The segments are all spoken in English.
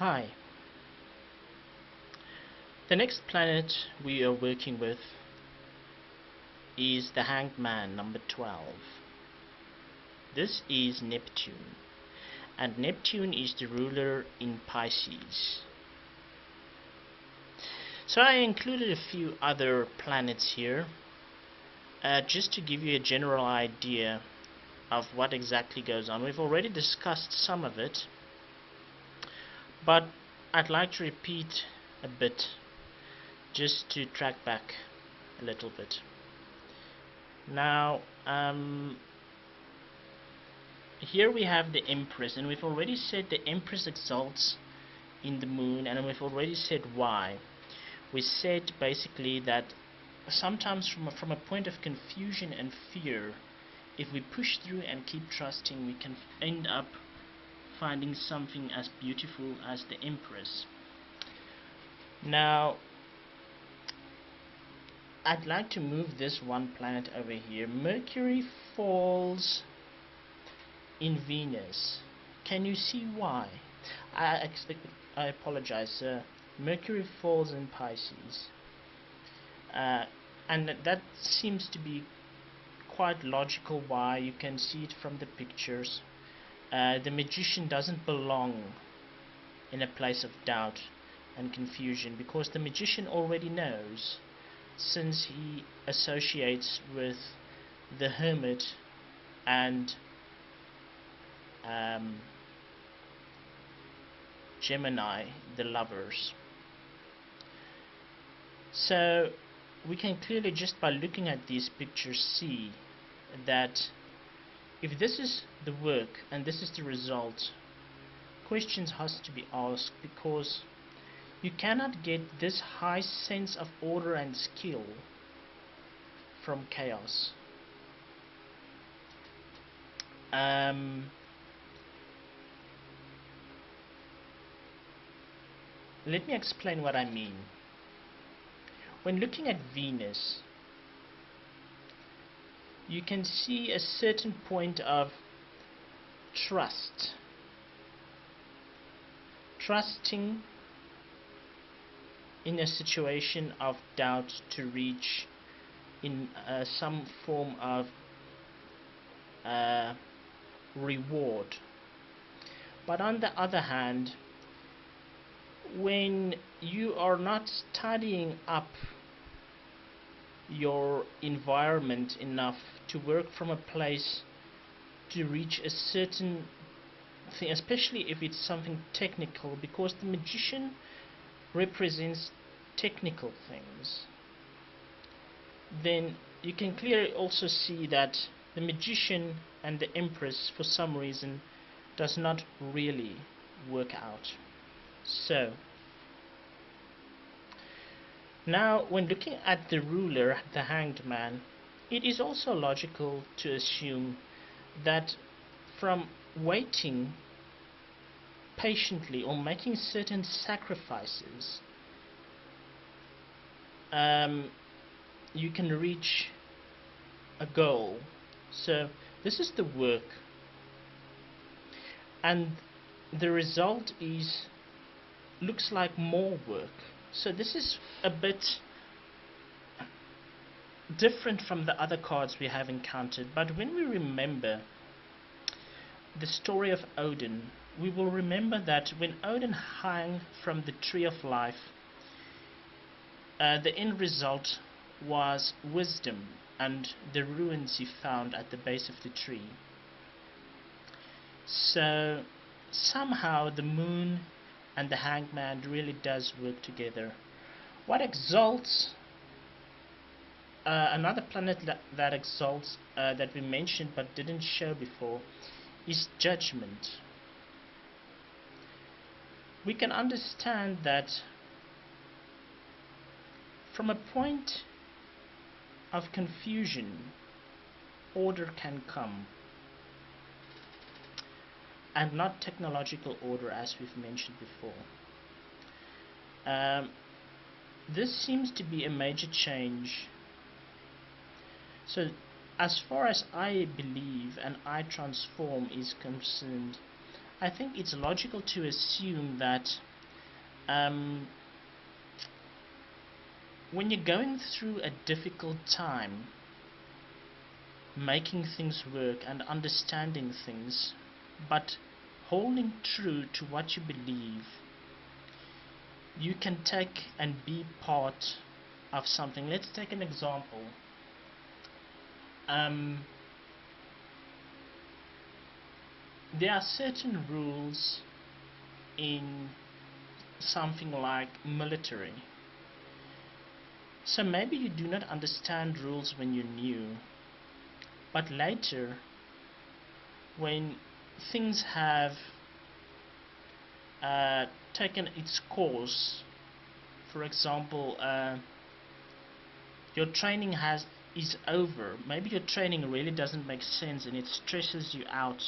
Hi. The next planet we are working with is the Hanged Man, number 12. This is Neptune, and Neptune is the ruler in Pisces. So I included a few other planets here, just to give you a general idea of what exactly goes on. We've already discussed some of it, but I'd like to repeat a bit just to track back a little bit. Now, here we have the Empress, and we've already said the Empress exalts in the moon, and we've already said why. We said basically that sometimes from a point of confusion and fear, if we push through and keep trusting, we can end up finding something as beautiful as the Empress. Now, I'd like to move this one planet over here. Mercury falls in Venus. Can you see why? I apologize. Mercury falls in Pisces, and that seems to be quite logical. Why? You can see it from the pictures. The magician doesn't belong in a place of doubt and confusion, because the magician already knows, since he associates with the hermit and Gemini, the lovers. So we can clearly, just by looking at these pictures, see that if this is the work and this is the result, questions has to be asked, because you cannot get this high sense of order and skill from chaos. Let me explain what I mean. When looking at Venus, you can see a certain point of trust. Trusting in a situation of doubt to reach in some form of reward. But on the other hand, when you are not studying up your environment enough to work from a place to reach a certain thing, especially if it's something technical, because the magician represents technical things, then you can clearly also see that the magician and the Empress, for some reason, does not really work out. So now, when looking at the ruler, the Hanged Man, it is also logical to assume that from waiting patiently or making certain sacrifices, you can reach a goal. So this is the work, and the result looks like more work. So this is a bit different from the other cards we have encountered, but when we remember the story of Odin, we will remember that when Odin hung from the tree of life, the end result was wisdom and the ruins he found at the base of the tree. So somehow the moon and the Hanged Man really does work together. What exalts another planet that exalts, that we mentioned but didn't show before, is Judgment. We can understand that from a point of confusion, order can come, and not technological order, as we've mentioned before. This seems to be a major change. So as far as I believe and I transform is concerned, I think it's logical to assume that um, when you're going through a difficult time, making things work and understanding things, but holding true to what you believe, you can take and be part of something. Let's take an example. There are certain rules in something like military. So maybe you do not understand rules when you're new, but later, when things have taken its course, for example, your training is over. Maybe your training really doesn't make sense and it stresses you out.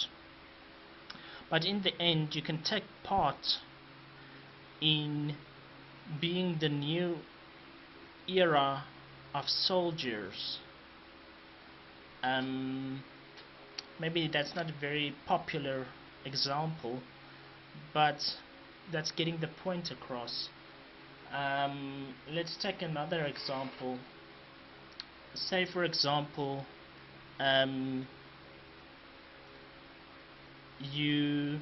But in the end, you can take part in being the new era of soldiers. Maybe that's not a very popular example, but that's getting the point across. Let's take another example. Say, for example, you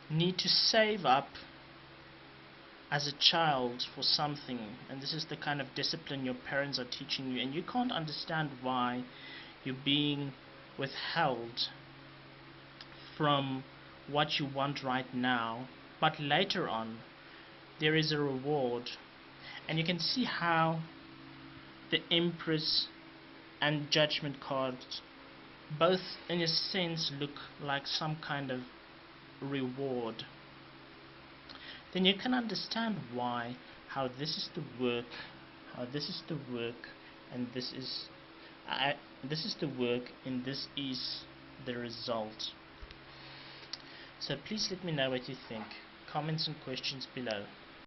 need to save up as a child for something, and this is the kind of discipline your parents are teaching you, and you can't understand why you're being withheld from what you want right now, but later on there is a reward. And you can see how the Empress and Judgment cards both in a sense look like some kind of reward. Then you can understand why, how this is the work, and this is the work, and this is the result. So please let me know what you think. Comments and questions below.